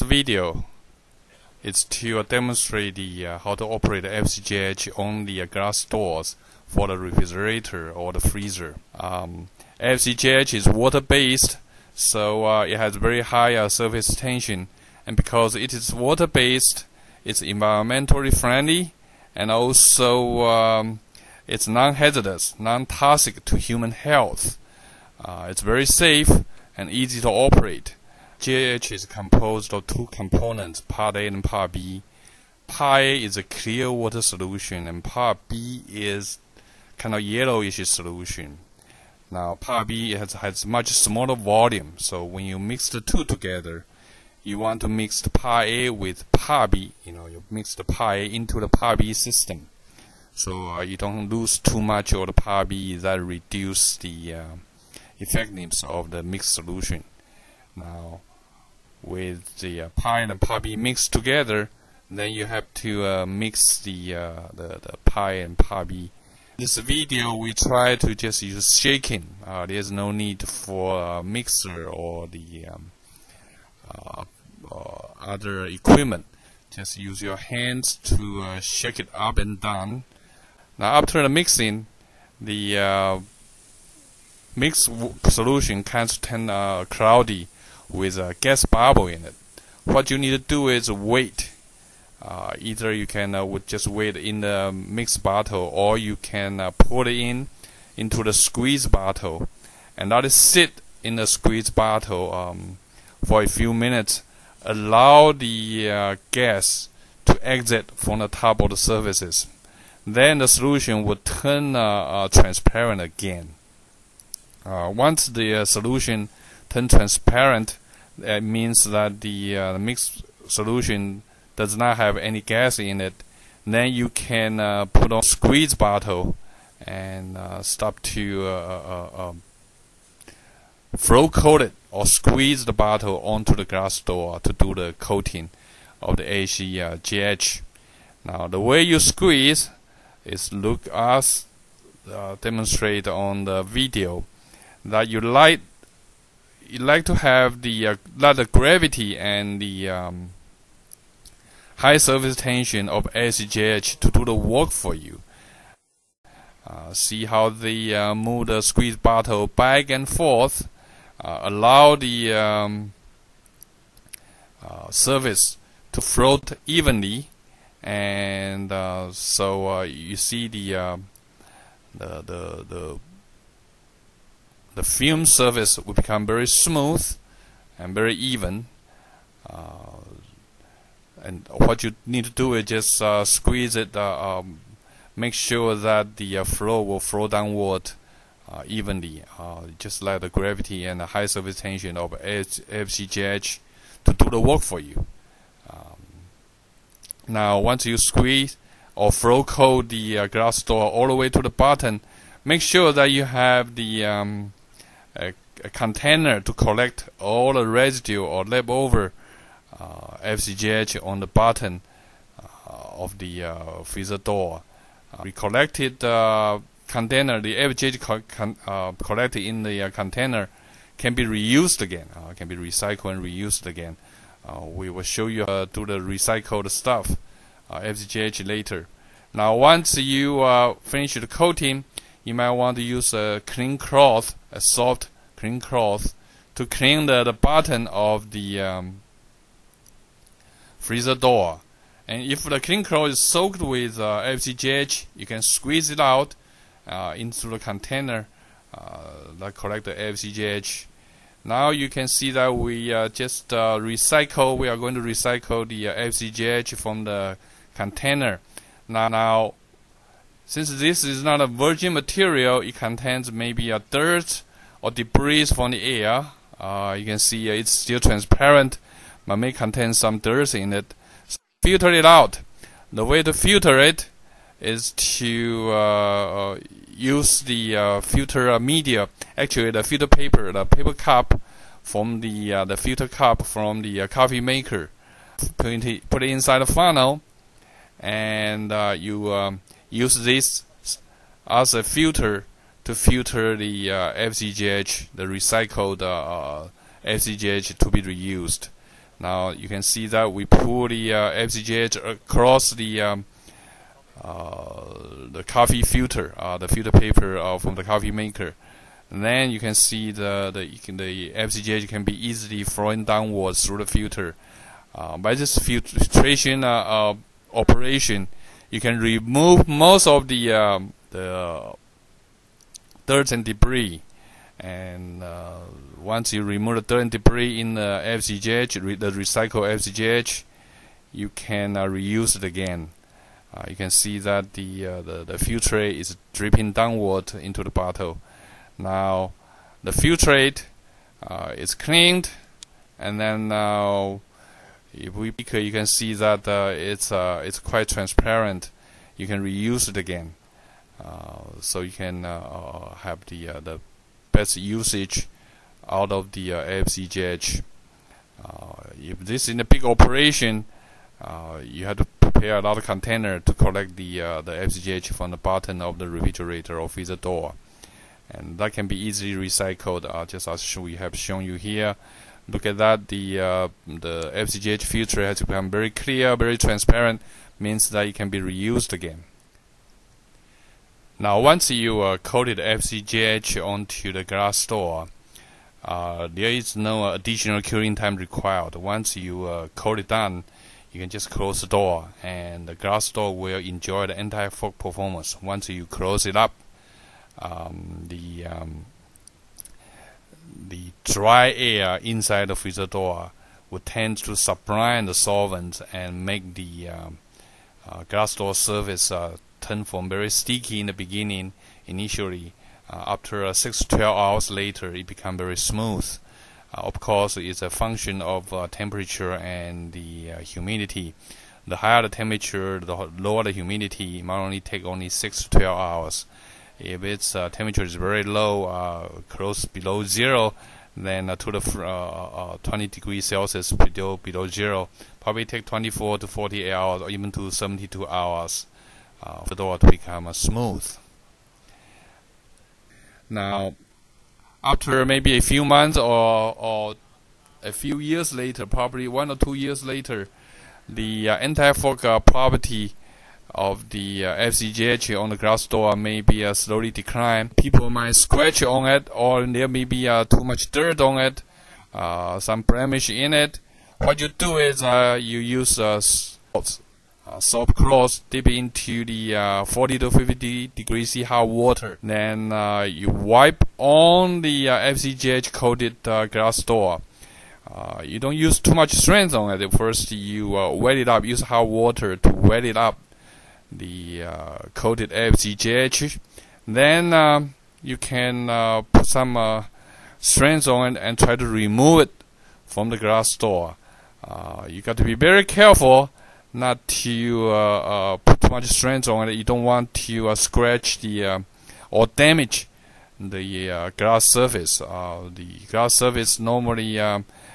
video is to demonstrate how to operate the Afc Jh on the glass doors for the refrigerator or the freezer. Afc Jh is water-based, so it has very high surface tension, and because it is water-based, it's environmentally friendly, and also it's non-hazardous, non-toxic to human health. It's very safe and easy to operate. JH is composed of two components, Part A and Part B. Part A is a clear water solution, and Part B is kind of yellowish solution. Now, Part B has much smaller volume, so when you mix the two together, you want to mix the Part A with Part B. You mix the Part A into the Part B system, so you don't lose too much of the Part B that reduce the effectiveness of the mixed solution. Now, with the Part A and Part B mixed together, then you have to mix the Part A and Part B. In this video, we try to just use shaking. There's no need for a mixer or the other equipment. Just use your hands to shake it up and down. Now, after the mixing, the mixed solution can turn cloudy with a gas bubble in it. What you need to do is wait. Either you can would just wait in the mixed bottle, or you can pour it into the squeeze bottle, and let it sit in the squeeze bottle for a few minutes. Allow the gas to exit from the top of the surfaces. Then the solution will turn transparent again. Once the solution turns transparent, that means that the mixed solution does not have any gas in it. Then you can put on squeeze bottle and start to flow coat it or squeeze the bottle onto the glass door to do the coating of the Afc Jh. Now, the way you squeeze is look as demonstrate on the video, that you like to have the let the gravity and the high surface tension of Afc Jh to do the work for you. See how they move the squeeze bottle back and forth. Allow the surface to float evenly, and so you see the film surface will become very smooth and very even. And what you need to do is just squeeze it, make sure that the flow will flow downward evenly. Just let the gravity and the high surface tension of Afc Jh to do the work for you. Now, once you squeeze or flow coat the glass door all the way to the bottom, make sure that you have the a container to collect all the residue or leftover Afc Jh on the bottom of the freezer door. We collected container, the Afc Jh collected in the container can be reused again, can be recycled and reused again. We will show you do the recycled stuff, Afc Jh later. Now, once you finish the coating, you might want to use a clean cloth, a soft clean cloth, to clean the bottom of the freezer door. And if the clean cloth is soaked with Afc Jh, you can squeeze it out into the container that collect the Afc Jh. Now you can see that we just recycle. We are going to recycle the Afc Jh from the container. Now, since this is not a virgin material, it contains maybe a dirt or debris from the air. You can see it's still transparent, but may contain some dirt in it. So filter it out. The way to filter it is to use the filter media. Actually, the filter paper, the paper cup from the filter cup from the coffee maker. Put it inside the funnel, and you use this as a filter to filter the Afc Jh, the recycled Afc Jh, to be reused. Now you can see that we pull the Afc Jh across the coffee filter, the filter paper from the coffee maker. And then you can see the Afc Jh can be easily flowing downwards through the filter. By this filtration operation, you can remove most of the dirt and debris. And once you remove the dirt and debris in the Afc Jh, the recycled Afc Jh, you can reuse it again. You can see that the filtrate is dripping downward into the bottle. Now the filtrate is cleaned, and then now if we you can see that it's quite transparent. You can reuse it again, so you can have the best usage out of the Afc Jh. If this is in a big operation, you have to prepare a lot of container to collect the Afc Jh from the bottom of the refrigerator or freezer door, and that can be easily recycled, just as we have shown you here. Look at that, the Afc Jh filter has become very clear, very transparent, means that it can be reused again. Now once you coated Afc Jh onto the glass door, there is no additional curing time required. Once you coat it done, you can just close the door, and the glass door will enjoy the anti-fog performance. Once you close it up, the dry air inside the freezer door will tend to sublime the solvent and make the glass door surface turn from very sticky in the beginning, initially. After 6 to 12 hours later, it becomes very smooth. Of course, it's a function of temperature and the humidity. The higher the temperature, the lower the humidity. It might only take 6 to 12 hours. If its temperature is very low, close below zero, then to the 20 degrees Celsius below zero, probably take 24 to 48 hours, or even to 72 hours for the door to become smooth. Now, after maybe a few months or a few years later, probably 1 or 2 years later, the anti-fog property of the Afc Jh on the glass door may be slowly decline. People might scratch on it, or there may be too much dirt on it, some blemish in it. What you do is you use soap cloth, dip into the 40 to 50 degrees C hot water. Then you wipe on the Afc Jh coated glass door. You don't use too much strength on it. First, you wet it up. Use hot water to wet it up, the coated Afc Jh. Then you can put some strength on it and try to remove it from the glass door. You got to be very careful not to put too much strength on it. You don't want to scratch the or damage the glass surface. The glass surface normally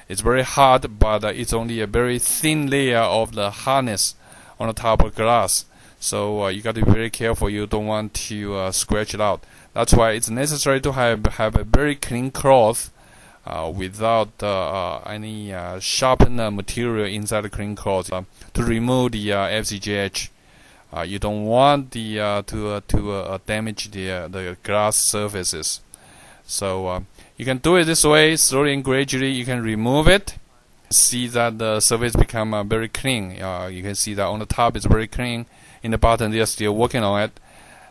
is very hard, but it's only a very thin layer of the hardness on the top of glass. So you got to be very careful. You don't want to scratch it out. That's why it's necessary to have a very clean cloth without any sharpened material inside the clean cloth to remove the Afc Jh. You don't want to damage the glass surfaces. So you can do it this way, slowly and gradually. You can remove it. See that the surface become very clean. You can see that on the top it's very clean. In the bottom they are still working on it.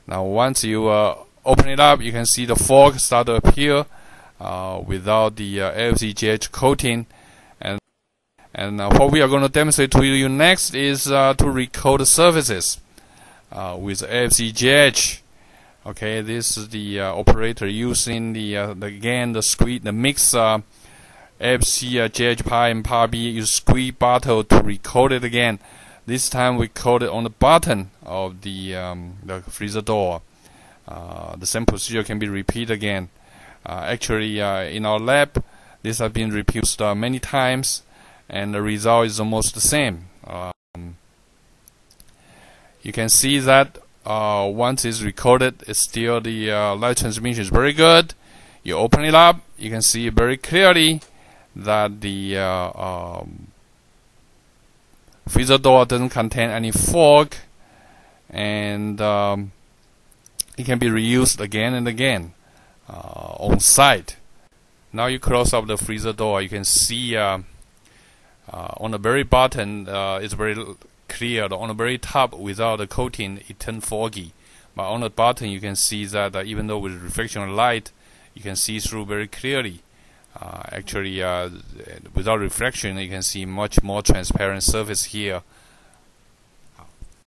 Now once you open it up, you can see the fog start to appear without the Afc Jh coating. And what we are going to demonstrate to you next is to recoat the surfaces with Afc Jh. Okay, this is the operator using the mix Afc Jh Part A and Part B. You squeeze bottle to recoat it again. This time we coat it on the bottom of the freezer door. The same procedure can be repeated again. Actually, in our lab, this has been repeated many times, and the result is almost the same. You can see that once it's recoated, it's still the light transmission is very good. You open it up, you can see very clearly that the freezer door doesn't contain any fog, and it can be reused again and again on site. Now you close up the freezer door, you can see on the very bottom it's very clear. On the very top, without the coating, it turned foggy. But on the bottom, you can see that even though with reflection of light, you can see through very clearly. Actually, without reflection, you can see much more transparent surface here